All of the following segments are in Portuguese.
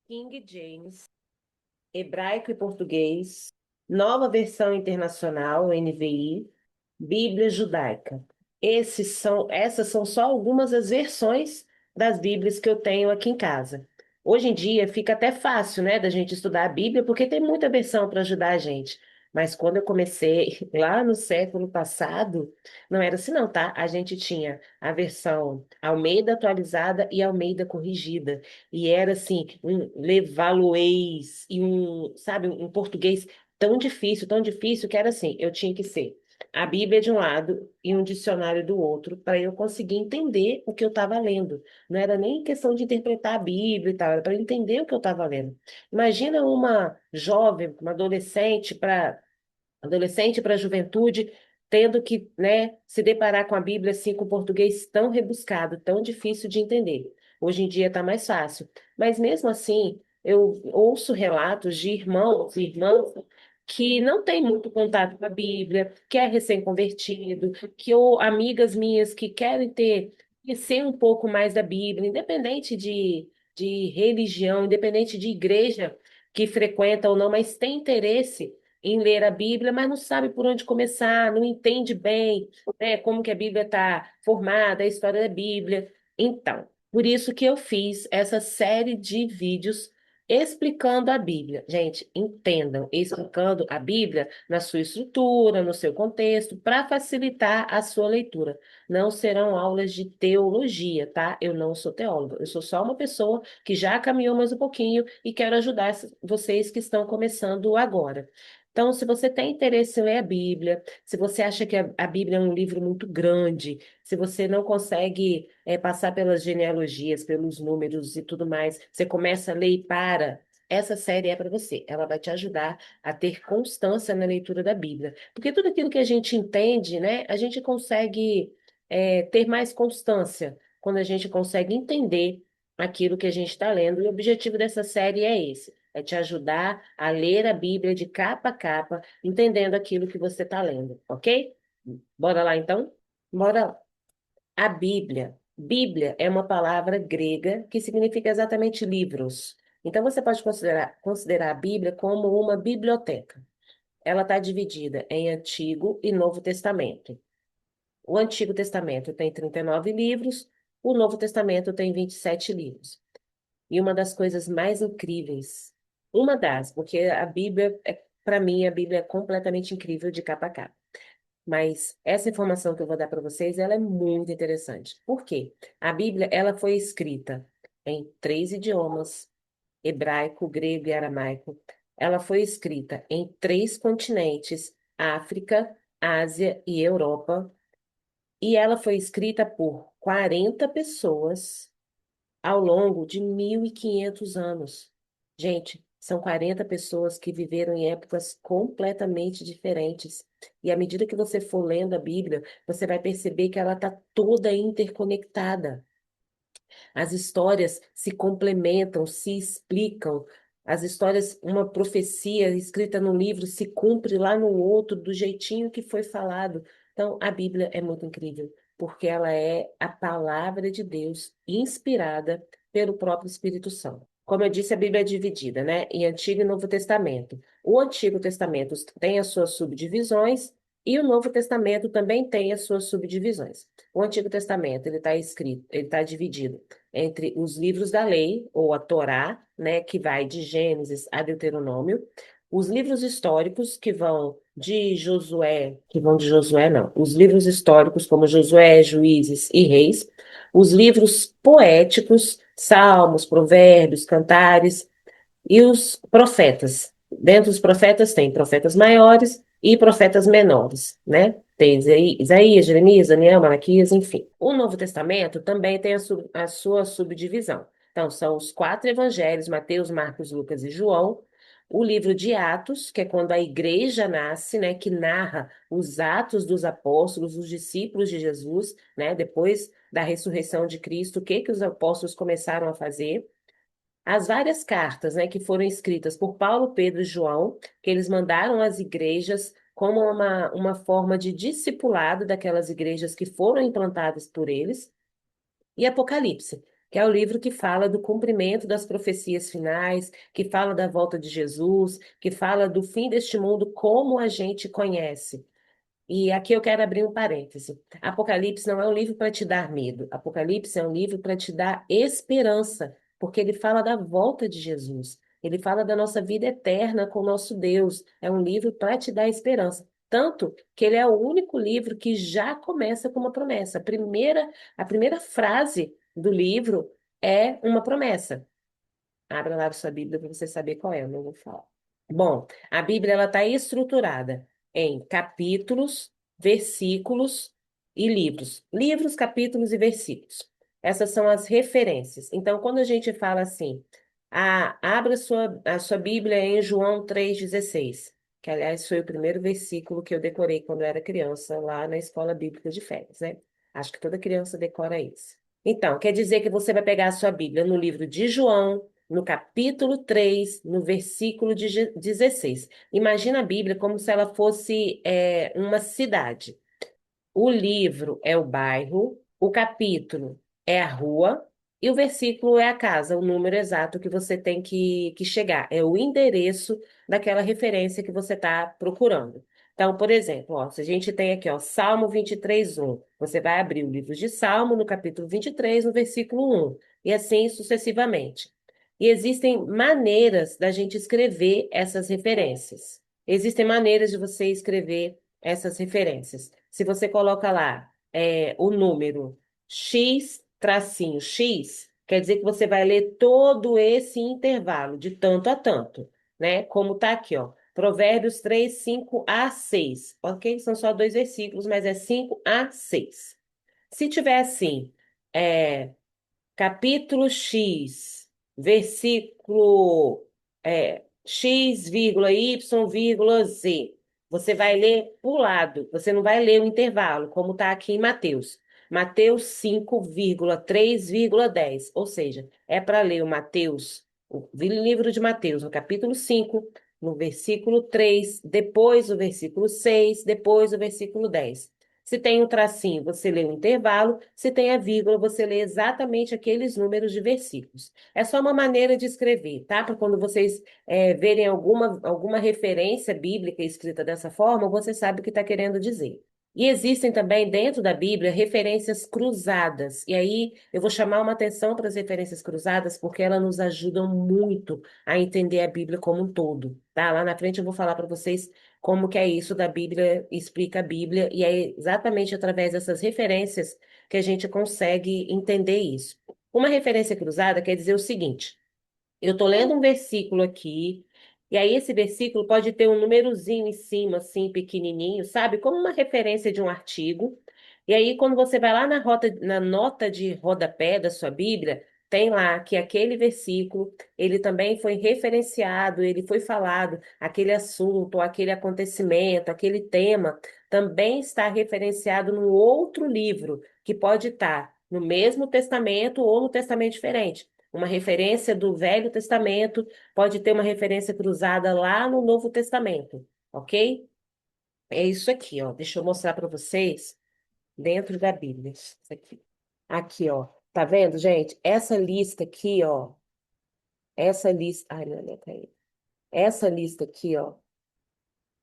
King James, hebraico e português, nova versão internacional, NVI, Bíblia judaica. Essas são só algumas das versões das Bíblias que eu tenho aqui em casa. Hoje em dia fica até fácil, né, da gente estudar a Bíblia, porque tem muita versão para ajudar a gente. Mas quando eu comecei lá no século passado, não era assim não, tá? A gente tinha a versão Almeida atualizada e Almeida corrigida. E era assim, um levallois e sabe, um português tão difícil que era assim, eu tinha que ser a Bíblia de um lado e um dicionário do outro, para eu conseguir entender o que eu estava lendo. Não era nem questão de interpretar a Bíblia e tal, era para entender o que eu estava lendo. Imagina uma jovem, uma adolescente para a juventude, tendo que, né, se deparar com a Bíblia assim, com português tão rebuscado, tão difícil de entender. Hoje em dia está mais fácil. Mas mesmo assim, eu ouço relatos de irmãos e irmãs que não têm muito contato com a Bíblia, que é recém-convertido, amigas minhas que querem conhecer um pouco mais da Bíblia, independente de religião, independente de igreja que frequenta ou não, mas tem interesse em ler a Bíblia, mas não sabe por onde começar, não entende bem, né, como que a Bíblia está formada, a história da Bíblia. Então, por isso que eu fiz essa série de vídeos explicando a Bíblia. Gente, entendam, explicando a Bíblia na sua estrutura, no seu contexto, para facilitar a sua leitura. Não serão aulas de teologia, tá? Eu não sou teóloga, eu sou só uma pessoa que já caminhou mais um pouquinho e quero ajudar vocês que estão começando agora. Então, se você tem interesse em ler a Bíblia, se você acha que a Bíblia é um livro muito grande, se você não consegue passar pelas genealogias, pelos números e tudo mais, você começa a ler e para. Essa série é para você. Ela vai te ajudar a ter constância na leitura da Bíblia. Porque tudo aquilo que a gente entende, né, a gente consegue ter mais constância quando a gente consegue entender aquilo que a gente está lendo. E o objetivo dessa série é esse. É te ajudar a ler a Bíblia de capa a capa, entendendo aquilo que você está lendo, ok? Bora lá então? Bora lá. A Bíblia. Bíblia é uma palavra grega que significa exatamente livros. Então você pode considerar a Bíblia como uma biblioteca. Ela está dividida em Antigo e Novo Testamento. O Antigo Testamento tem 39 livros, o Novo Testamento tem 27 livros. E uma das coisas mais incríveis, porque a Bíblia, para mim, a Bíblia é completamente incrível de capa a capa. Mas essa informação que eu vou dar para vocês, ela é muito interessante. Por quê? A Bíblia, ela foi escrita em três idiomas, hebraico, grego e aramaico. Ela foi escrita em três continentes, África, Ásia e Europa. E ela foi escrita por 40 pessoas ao longo de 1.500 anos. Gente, são 40 pessoas que viveram em épocas completamente diferentes. E à medida que você for lendo a Bíblia, você vai perceber que ela está toda interconectada. As histórias se complementam, se explicam. As histórias, uma profecia escrita num livro se cumpre lá no outro, do jeitinho que foi falado. Então, a Bíblia é muito incrível, porque ela é a palavra de Deus inspirada pelo próprio Espírito Santo. Como eu disse, a Bíblia é dividida, né, em Antigo e Novo Testamento. O Antigo Testamento tem as suas subdivisões e o Novo Testamento também tem as suas subdivisões. O Antigo Testamento, ele está dividido entre os livros da lei, ou a Torá, né, que vai de Gênesis a Deuteronômio, os livros históricos que vão de Josué não, os livros históricos como Josué, Juízes e Reis, os livros poéticos, Salmos, Provérbios, Cantares e os profetas. Dentro dos profetas tem profetas maiores e profetas menores, né? Tem Isaías, Jeremias, Daniel, Malaquias, enfim. O Novo Testamento também tem a sua subdivisão. Então, são os quatro evangelhos, Mateus, Marcos, Lucas e João. O livro de Atos, que é quando a igreja nasce, né? Que narra os atos dos apóstolos, os discípulos de Jesus, né? Depois da ressurreição de Cristo, o que que os apóstolos começaram a fazer. As várias cartas, né, que foram escritas por Paulo, Pedro e João, que eles mandaram às igrejas como uma forma de discipulado daquelas igrejas que foram implantadas por eles, e Apocalipse, que é o livro que fala do cumprimento das profecias finais, que fala da volta de Jesus, que fala do fim deste mundo como a gente conhece. E aqui eu quero abrir um parêntese. Apocalipse não é um livro para te dar medo. Apocalipse é um livro para te dar esperança, porque ele fala da volta de Jesus. Ele fala da nossa vida eterna com o nosso Deus. É um livro para te dar esperança. Tanto que ele é o único livro que já começa com uma promessa. A primeira frase do livro é uma promessa. Abra lá a sua Bíblia para você saber qual é, eu não vou falar. Bom, a Bíblia ela está estruturada em capítulos, versículos e livros. Livros, capítulos e versículos. Essas são as referências. Então, quando a gente fala assim, abra a sua Bíblia em João 3,16, que aliás foi o primeiro versículo que eu decorei quando eu era criança, lá na escola bíblica de férias, né? Acho que toda criança decora isso. Então, quer dizer que você vai pegar a sua Bíblia no livro de João, no capítulo 3, no versículo 16. Imagina a Bíblia como se ela fosse uma cidade. O livro é o bairro, o capítulo é a rua e o versículo é a casa, o número exato que você tem que chegar. É o endereço daquela referência que você está procurando. Então, por exemplo, ó, se a gente tem aqui, ó, Salmo 23:1, você vai abrir o livro de Salmo no capítulo 23, no versículo 1, e assim sucessivamente. E existem maneiras da gente escrever essas referências. Existem maneiras de você escrever essas referências. Se você coloca lá o número X tracinho X, quer dizer que você vai ler todo esse intervalo, de tanto a tanto, né? Como tá aqui, ó. Provérbios 3, 5 a 6, ok? São só dois versículos, mas é 5 a 6. Se tiver assim, é, capítulo X, versículo X, Y, Z. Você vai ler para o lado, você não vai ler o intervalo, como está aqui em Mateus. Mateus 5,3,10. Ou seja, é para ler o Mateus, o livro de Mateus, no capítulo 5, no versículo 3, depois o versículo 6, depois o versículo 10. Se tem um tracinho, você lê o intervalo. Se tem a vírgula, você lê exatamente aqueles números de versículos. É só uma maneira de escrever, tá? Para quando vocês verem alguma referência bíblica escrita dessa forma, você sabe o que está querendo dizer. E existem também dentro da Bíblia referências cruzadas. E aí eu vou chamar uma atenção para as referências cruzadas, porque elas nos ajudam muito a entender a Bíblia como um todo, tá? Lá na frente eu vou falar para vocês como que é isso da Bíblia, explica a Bíblia, e é exatamente através dessas referências que a gente consegue entender isso. Uma referência cruzada quer dizer o seguinte: eu estou lendo um versículo aqui, e aí esse versículo pode ter um númerozinho em cima, assim, pequenininho, sabe? Como uma referência de um artigo. E aí, quando você vai lá na nota de rodapé da sua Bíblia, tem lá que aquele versículo, ele também foi referenciado, ele foi falado, aquele assunto, aquele acontecimento, aquele tema, também está referenciado num outro livro, que pode estar no mesmo testamento ou no testamento diferente. Uma referência do Velho Testamento pode ter uma referência cruzada lá no Novo Testamento, ok? É isso aqui, ó. Deixa eu mostrar para vocês dentro da Bíblia. Isso aqui. Aqui, ó. Tá vendo, gente? Essa lista aqui, ó. Essa lista. Ai, não, não, peraí. Essa lista aqui, ó,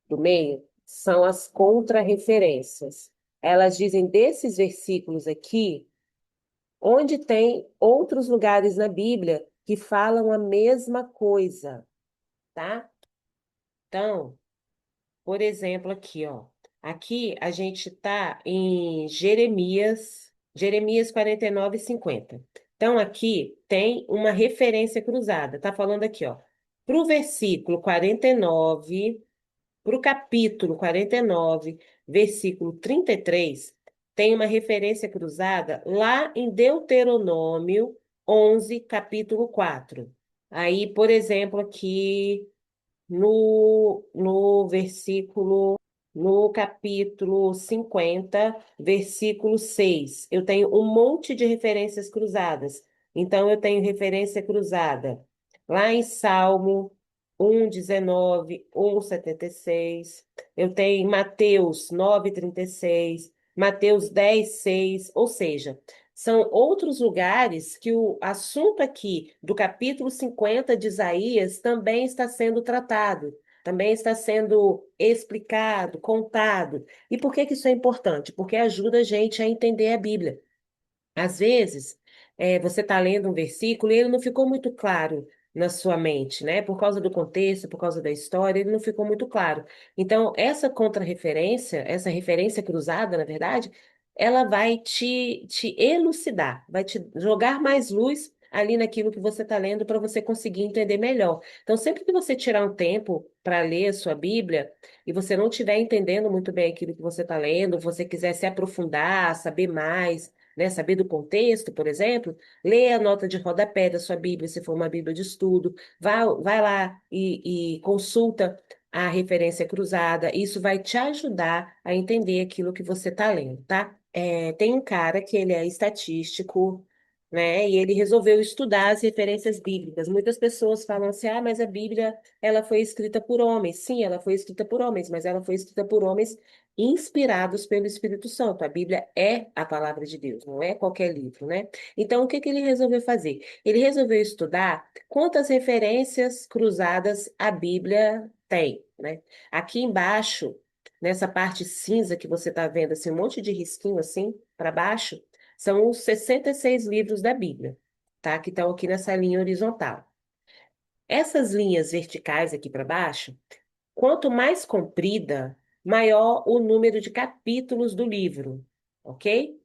do meio, são as contrarreferências. Elas dizem desses versículos aqui, onde tem outros lugares na Bíblia que falam a mesma coisa, tá? Então, por exemplo, aqui, ó. Aqui a gente está em Jeremias 49:50. Então, aqui tem uma referência cruzada. Tá falando aqui, ó. Para o versículo 49, para o capítulo 49, versículo 33, tem uma referência cruzada lá em Deuteronômio 11, capítulo 4. Aí, por exemplo, aqui no versículo, no capítulo 50, versículo 6. Eu tenho um monte de referências cruzadas. Então, eu tenho referência cruzada lá em Salmo 1:19, 1:76. Eu tenho Mateus 9:36, Mateus 10:6. Ou seja, São outros lugares que o assunto aqui do capítulo 50 de Isaías também está sendo tratado, também está sendo explicado, contado. E por que que isso é importante? Porque ajuda a gente a entender a Bíblia. Às vezes, você está lendo um versículo e ele não ficou muito claro na sua mente, né? Por causa do contexto, por causa da história, ele não ficou muito claro. Então, essa contrarreferência, essa referência cruzada, na verdade, ela vai te elucidar, vai te jogar mais luz ali naquilo que você está lendo para você conseguir entender melhor. Então, sempre que você tirar um tempo para ler a sua Bíblia e você não estiver entendendo muito bem aquilo que você está lendo, você quiser se aprofundar, saber mais, né, saber do contexto, por exemplo, leia a nota de rodapé da sua Bíblia, se for uma Bíblia de estudo, vai lá e consulta a referência cruzada, isso vai te ajudar a entender aquilo que você está lendo, tá? Tem um cara que ele é estatístico, né, e ele resolveu estudar as referências bíblicas. Muitas pessoas falam assim, ah, mas a Bíblia, ela foi escrita por homens. Sim, ela foi escrita por homens, mas ela foi escrita por homens inspirados pelo Espírito Santo. A Bíblia é a palavra de Deus, não é qualquer livro, né? Então, o que que ele resolveu fazer? Ele resolveu estudar quantas referências cruzadas a Bíblia tem, né? Aqui embaixo, nessa parte cinza que você está vendo, assim, um monte de risquinho assim para baixo, são os 66 livros da Bíblia, tá? Que estão aqui nessa linha horizontal. Essas linhas verticais aqui para baixo, quanto mais comprida, maior o número de capítulos do livro, ok?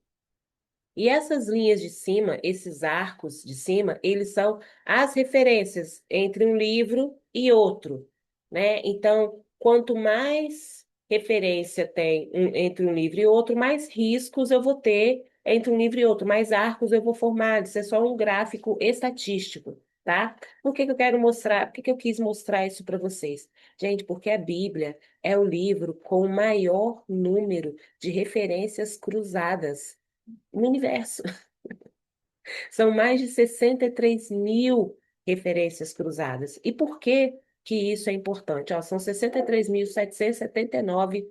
E essas linhas de cima, esses arcos de cima, eles são as referências entre um livro e outro, né? Então, quanto mais referência tem entre um livro e outro, mais riscos eu vou ter entre um livro e outro, mais arcos eu vou formar. Isso é só um gráfico estatístico, tá? Por que que eu quero mostrar? Por que que eu quis mostrar isso para vocês? Gente, porque a Bíblia é o livro com o maior número de referências cruzadas no universo. São mais de 63 mil referências cruzadas. E por que que isso é importante? Ó, são 63.779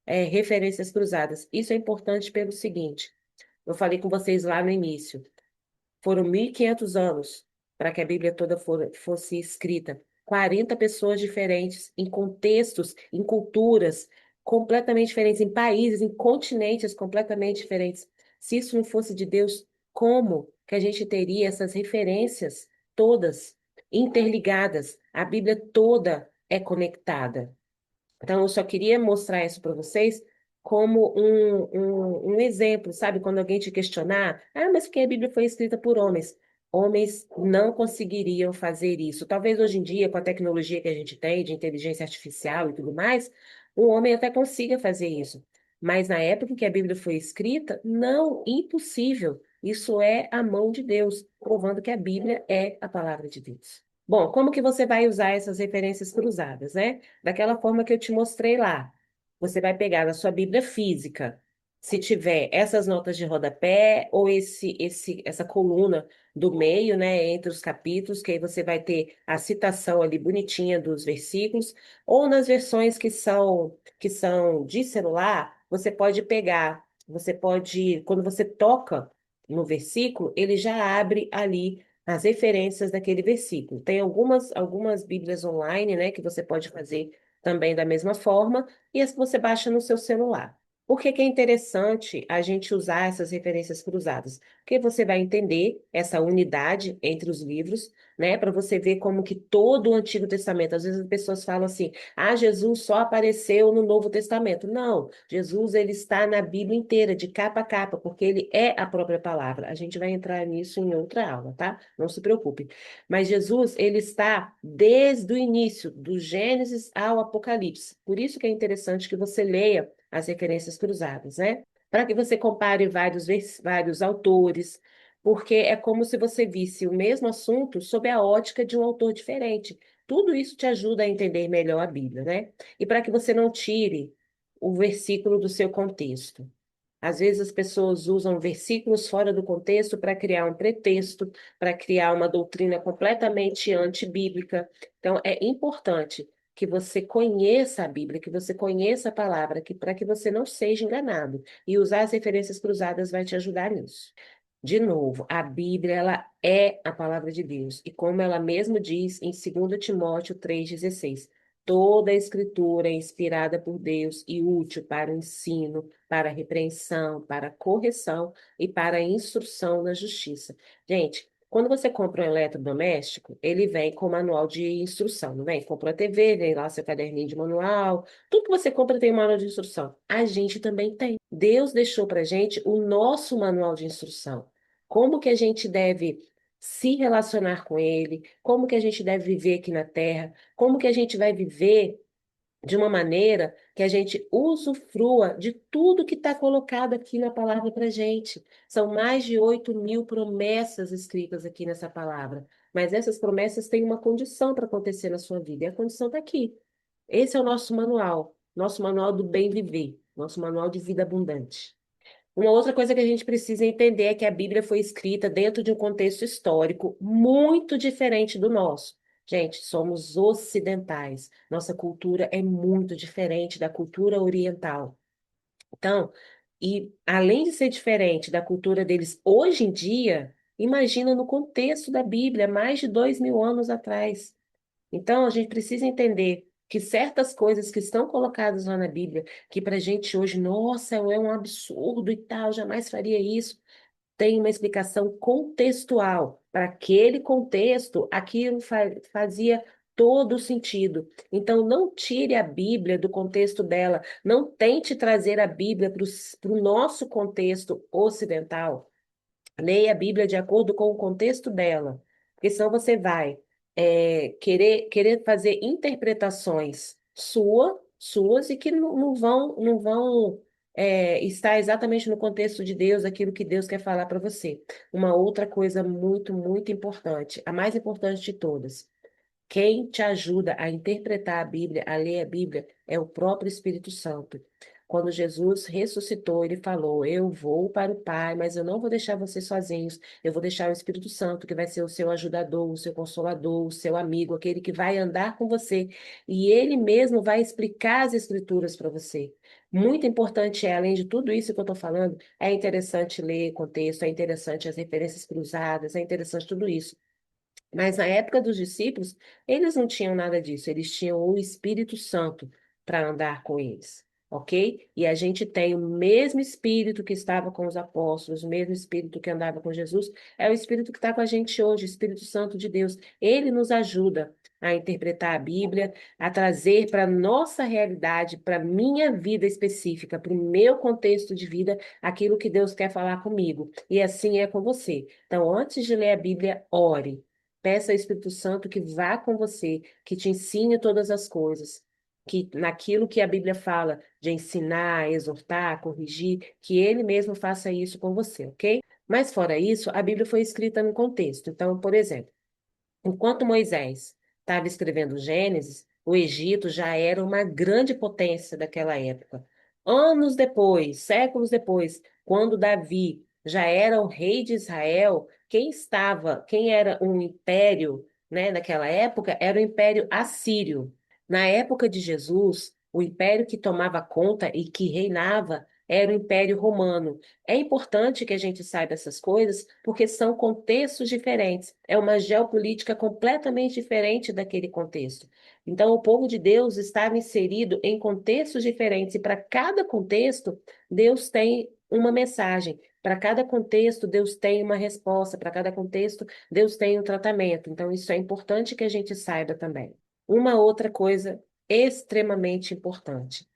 referências cruzadas. Isso é importante pelo seguinte, eu falei com vocês lá no início. Foram 1.500 anos para que a Bíblia toda fosse escrita. 40 pessoas diferentes, em contextos, em culturas completamente diferentes, em países, em continentes completamente diferentes. Se isso não fosse de Deus, como que a gente teria essas referências todas interligadas? A Bíblia toda é conectada. Então, eu só queria mostrar isso para vocês como um exemplo, sabe? Quando alguém te questionar, ah, mas porque a Bíblia foi escrita por homens? Homens não conseguiriam fazer isso. Talvez hoje em dia, com a tecnologia que a gente tem de inteligência artificial e tudo mais, um homem até consiga fazer isso. Mas na época em que a Bíblia foi escrita, não, impossível. Isso é a mão de Deus, provando que a Bíblia é a palavra de Deus. Bom, como que você vai usar essas referências cruzadas, né? Daquela forma que eu te mostrei lá. Você vai pegar na sua Bíblia física, se tiver essas notas de rodapé ou essa coluna do meio, né, entre os capítulos, que aí você vai ter a citação ali bonitinha dos versículos, ou nas versões que são de celular, você pode pegar, quando você toca no versículo, ele já abre ali as referências daquele versículo. Tem algumas Bíblias online, né, que você pode fazer também da mesma forma, e as que você baixa no seu celular. Por que que é interessante a gente usar essas referências cruzadas? Porque você vai entender essa unidade entre os livros, né, para você ver como que todo o Antigo Testamento, às vezes as pessoas falam assim, ah, Jesus só apareceu no Novo Testamento. Não, Jesus ele está na Bíblia inteira, de capa a capa, porque ele é a própria palavra. A gente vai entrar nisso em outra aula, tá? Não se preocupe. Mas Jesus, ele está desde o início, do Gênesis ao Apocalipse. Por isso que é interessante que você leia as referências cruzadas, né? Para que você compare vários autores, porque é como se você visse o mesmo assunto sob a ótica de um autor diferente. Tudo isso te ajuda a entender melhor a Bíblia, né? E para que você não tire o versículo do seu contexto. Às vezes as pessoas usam versículos fora do contexto para criar um pretexto, para criar uma doutrina completamente antibíblica. Então, é importante que você conheça a Bíblia, que você conheça a palavra, para que você não seja enganado. E usar as referências cruzadas vai te ajudar nisso. De novo, a Bíblia, ela é a palavra de Deus. E como ela mesmo diz em 2 Timóteo 3,16, toda a escritura é inspirada por Deus e útil para o ensino, para a repreensão, para a correção e para a instrução na justiça. Gente, quando você compra um eletrodoméstico, ele vem com manual de instrução, não vem? Compra a TV, vem lá seu caderninho de manual. Tudo que você compra tem um manual de instrução. A gente também tem. Deus deixou para gente o nosso manual de instrução. Como que a gente deve se relacionar com Ele? Como que a gente deve viver aqui na Terra? Como que a gente vai viver de uma maneira que a gente usufrua de tudo que está colocado aqui na palavra para gente. São mais de 8.000 promessas escritas aqui nessa palavra. Mas essas promessas têm uma condição para acontecer na sua vida, e a condição está aqui. Esse é o nosso manual do bem viver, nosso manual de vida abundante. Uma outra coisa que a gente precisa entender é que a Bíblia foi escrita dentro de um contexto histórico muito diferente do nosso. Gente, somos ocidentais. Nossa cultura é muito diferente da cultura oriental. Então, e além de ser diferente da cultura deles hoje em dia, imagina no contexto da Bíblia, mais de 2.000 anos atrás. Então, a gente precisa entender que certas coisas que estão colocadas lá na Bíblia, que para a gente hoje, nossa, é um absurdo e tal, jamais faria isso, tem uma explicação contextual. Para aquele contexto, aquilo fazia todo sentido. Então, não tire a Bíblia do contexto dela, não tente trazer a Bíblia para o nosso contexto ocidental. Leia a Bíblia de acordo com o contexto dela, porque senão você vai querer fazer interpretações suas e que não vão estar exatamente no contexto de Deus, aquilo que Deus quer falar para você. Uma outra coisa muito, muito importante, a mais importante de todas. Quem te ajuda a interpretar a Bíblia, a ler a Bíblia, é o próprio Espírito Santo. Quando Jesus ressuscitou, ele falou: Eu vou para o Pai, mas eu não vou deixar vocês sozinhos. Eu vou deixar o Espírito Santo, que vai ser o seu ajudador, o seu consolador, o seu amigo, aquele que vai andar com você. E ele mesmo vai explicar as Escrituras para você. Muito importante é, além de tudo isso que eu estou falando, é interessante ler contexto, é interessante as referências cruzadas, é interessante tudo isso. Mas na época dos discípulos, eles não tinham nada disso, eles tinham o Espírito Santo para andar com eles, ok? E a gente tem o mesmo Espírito que estava com os apóstolos, o mesmo Espírito que andava com Jesus, é o Espírito que está com a gente hoje, o Espírito Santo de Deus. Ele nos ajuda a interpretar a Bíblia, a trazer para a nossa realidade, para a minha vida específica, para o meu contexto de vida, aquilo que Deus quer falar comigo. E assim é com você. Então, antes de ler a Bíblia, ore. Peça ao Espírito Santo que vá com você, que te ensine todas as coisas, que naquilo que a Bíblia fala de ensinar, exortar, corrigir, que ele mesmo faça isso com você, ok? Mas fora isso, a Bíblia foi escrita no contexto. Então, por exemplo, enquanto Moisés estava escrevendo Gênesis, o Egito já era uma grande potência daquela época. Anos depois, séculos depois, quando Davi já era o rei de Israel, quem era um império, né, naquela época, era o Império Assírio. Na época de Jesus, o império que tomava conta e que reinava era o Império Romano. É importante que a gente saiba essas coisas, porque são contextos diferentes. É uma geopolítica completamente diferente daquele contexto. Então, o povo de Deus estava inserido em contextos diferentes, e para cada contexto, Deus tem uma mensagem. Para cada contexto, Deus tem uma resposta. Para cada contexto, Deus tem um tratamento. Então, isso é importante que a gente saiba também. Uma outra coisa extremamente importante.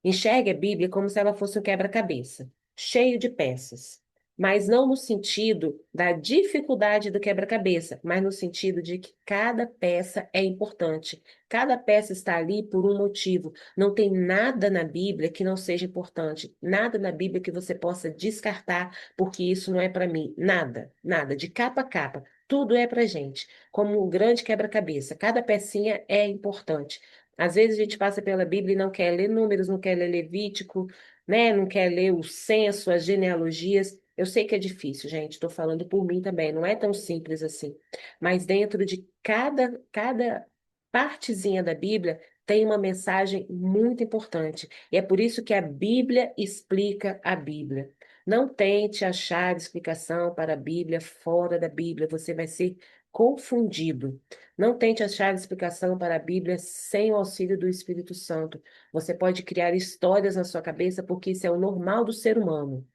Enxergue a Bíblia como se ela fosse um quebra-cabeça, cheio de peças. Mas não no sentido da dificuldade do quebra-cabeça, mas no sentido de que cada peça é importante. Cada peça está ali por um motivo. Não tem nada na Bíblia que não seja importante. Nada na Bíblia que você possa descartar, porque isso não é para mim. Nada, nada, de capa a capa. Tudo é para gente, como um grande quebra-cabeça. Cada pecinha é importante. Às vezes a gente passa pela Bíblia e não quer ler Números, não quer ler Levítico, né? Não quer ler o censo, as genealogias. Eu sei que é difícil, gente. Estou falando por mim também. Não é tão simples assim. Mas dentro de cada partezinha da Bíblia tem uma mensagem muito importante. E é por isso que a Bíblia explica a Bíblia. Não tente achar explicação para a Bíblia fora da Bíblia, você vai ser confundido. Não tente achar explicação para a Bíblia sem o auxílio do Espírito Santo. Você pode criar histórias na sua cabeça, porque isso é o normal do ser humano,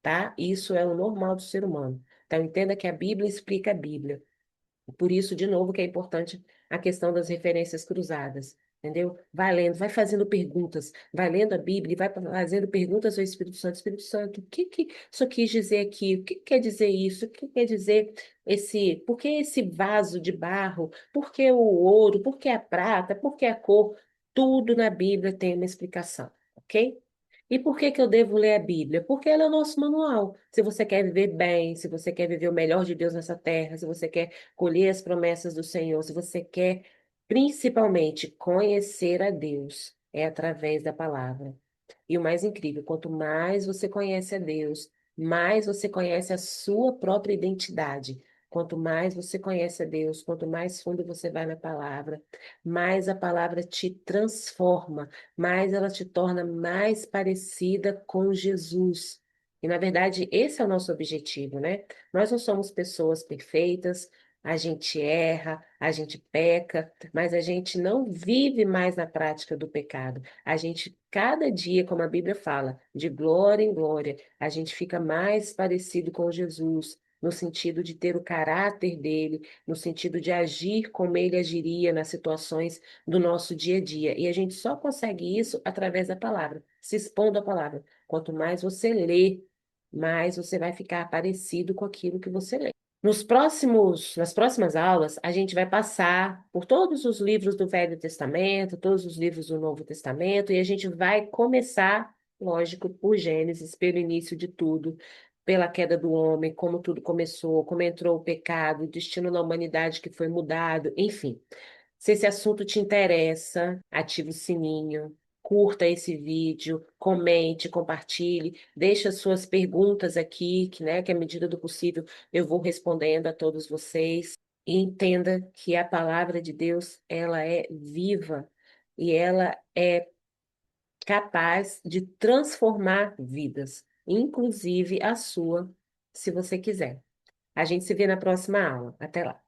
tá? Isso é o normal do ser humano. Então, entenda que a Bíblia explica a Bíblia. Por isso, de novo, que é importante a questão das referências cruzadas, entendeu? Vai lendo, vai fazendo perguntas, vai lendo a Bíblia e vai fazendo perguntas ao Espírito Santo. Espírito Santo, o que que isso quis dizer aqui? O que quer dizer isso? O que quer dizer esse? Por que esse vaso de barro? Por que o ouro? Por que a prata? Por que a cor? Tudo na Bíblia tem uma explicação, ok? E por que que eu devo ler a Bíblia? Porque ela é o nosso manual. Se você quer viver bem, se você quer viver o melhor de Deus nessa terra, se você quer colher as promessas do Senhor, se você quer principalmente conhecer a Deus, é através da palavra. E o mais incrível, quanto mais você conhece a Deus, mais você conhece a sua própria identidade. Quanto mais você conhece a Deus, quanto mais fundo você vai na palavra, mais a palavra te transforma, mais ela te torna mais parecida com Jesus. E, na verdade, esse é o nosso objetivo, né? Nós não somos pessoas perfeitas, a gente erra, a gente peca, mas a gente não vive mais na prática do pecado. A gente, cada dia, como a Bíblia fala, de glória em glória, a gente fica mais parecido com Jesus, no sentido de ter o caráter dele, no sentido de agir como ele agiria nas situações do nosso dia a dia. E a gente só consegue isso através da palavra, se expondo à palavra. Quanto mais você lê, mais você vai ficar parecido com aquilo que você lê. Nas próximas aulas, a gente vai passar por todos os livros do Velho Testamento, todos os livros do Novo Testamento, e a gente vai começar, lógico, por Gênesis, pelo início de tudo, pela queda do homem, como tudo começou, como entrou o pecado, o destino da humanidade que foi mudado, enfim. Se esse assunto te interessa, ative o sininho, curta esse vídeo, comente, compartilhe, deixe as suas perguntas aqui, que à medida do possível eu vou respondendo a todos vocês. E entenda que a palavra de Deus, ela é viva e ela é capaz de transformar vidas, inclusive a sua, se você quiser. A gente se vê na próxima aula. Até lá.